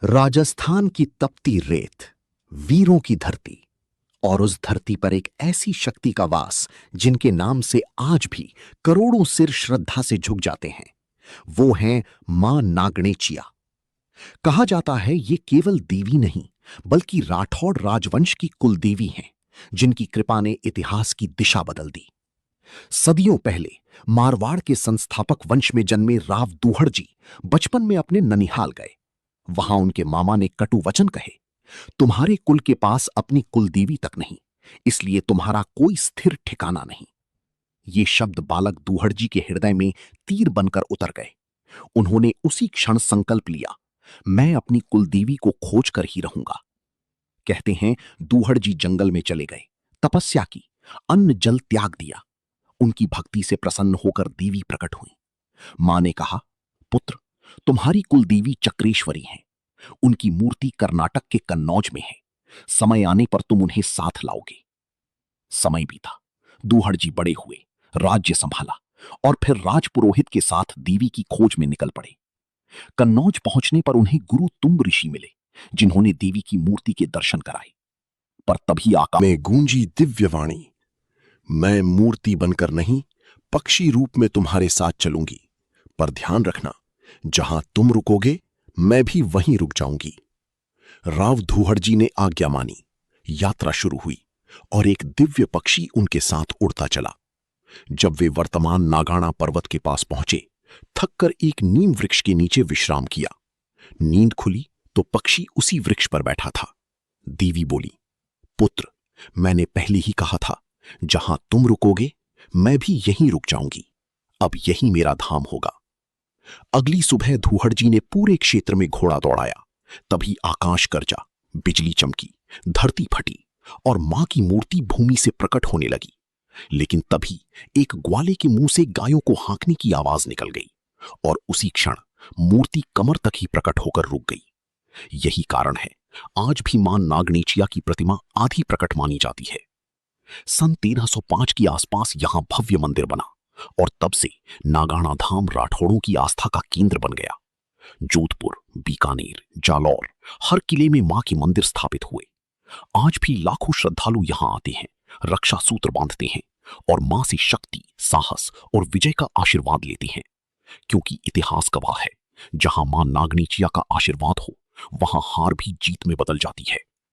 राजस्थान की तपती रेत, वीरों की धरती, और उस धरती पर एक ऐसी शक्ति का वास जिनके नाम से आज भी करोड़ों सिर श्रद्धा से झुक जाते हैं। वो हैं मां नागणेचिया। कहा जाता है ये केवल देवी नहीं बल्कि राठौड़ राजवंश की कुलदेवी हैं, जिनकी कृपा ने इतिहास की दिशा बदल दी। सदियों पहले मारवाड़ के संस्थापक वंश में जन्मे राव दूहड़ जी बचपन में अपने ननिहाल गए। वहां उनके मामा ने कटु वचन कहे, तुम्हारे कुल के पास अपनी कुलदेवी तक नहीं, इसलिए तुम्हारा कोई स्थिर ठिकाना नहीं। ये शब्द बालक दूहड़ जी के हृदय में तीर बनकर उतर गए। उन्होंने उसी क्षण संकल्प लिया, मैं अपनी कुलदेवी को खोज कर ही रहूंगा। कहते हैं दूहड़ जी जंगल में चले गए, तपस्या की, अन्न जल त्याग दिया। उनकी भक्ति से प्रसन्न होकर देवी प्रकट हुई। मां ने कहा, पुत्र, तुम्हारी कुलदेवी चक्रेश्वरी हैं। उनकी मूर्ति कर्नाटक के कन्नौज में है। समय आने पर तुम उन्हें साथ लाओगे। समय बीता। दूहड़ जी बड़े हुए, राज्य संभाला और फिर राजपुरोहित के साथ देवी की खोज में निकल पड़े। कन्नौज पहुंचने पर उन्हें गुरु तुम्ब ऋषि मिले, जिन्होंने देवी की मूर्ति के दर्शन कराए। पर तभी आकाश में गूंजी दिव्यवाणी, मैं मूर्ति बनकर नहीं, पक्षी रूप में तुम्हारे साथ चलूंगी। पर ध्यान रखना, जहां तुम रुकोगे मैं भी वहीं रुक जाऊंगी। राव दूहड़ जी ने आज्ञा मानी। यात्रा शुरू हुई और एक दिव्य पक्षी उनके साथ उड़ता चला। जब वे वर्तमान नागाना पर्वत के पास पहुंचे, थककर एक नीम वृक्ष के नीचे विश्राम किया। नींद खुली तो पक्षी उसी वृक्ष पर बैठा था। देवी बोली, पुत्र, मैंने पहले ही कहा था, जहां तुम रुकोगे मैं भी यहीं रुक जाऊंगी। अब यही मेरा धाम होगा। अगली सुबह दूहड़ जी ने पूरे क्षेत्र में घोड़ा दौड़ाया। तभी आकाश गरजा, बिजली चमकी, धरती फटी और मां की मूर्ति भूमि से प्रकट होने लगी। लेकिन तभी एक ग्वाले के मुंह से गायों को हाँकने की आवाज निकल गई और उसी क्षण मूर्ति कमर तक ही प्रकट होकर रुक गई। यही कारण है आज भी मां नागणेचिया की प्रतिमा आधी प्रकट मानी जाती है। सन 1305 के आसपास यहां भव्य मंदिर बना और तब से नागाना धाम राठौड़ों की आस्था का केंद्र बन गया। जोधपुर, बीकानेर, जालौर, हर किले में मां के मंदिर स्थापित हुए। आज भी लाखों श्रद्धालु यहां आते हैं, रक्षा सूत्र बांधते हैं और मां से शक्ति, साहस और विजय का आशीर्वाद लेते हैं। क्योंकि इतिहास गवाह है, जहां मां नागणेचिया का आशीर्वाद हो, वहां हार भी जीत में बदल जाती है।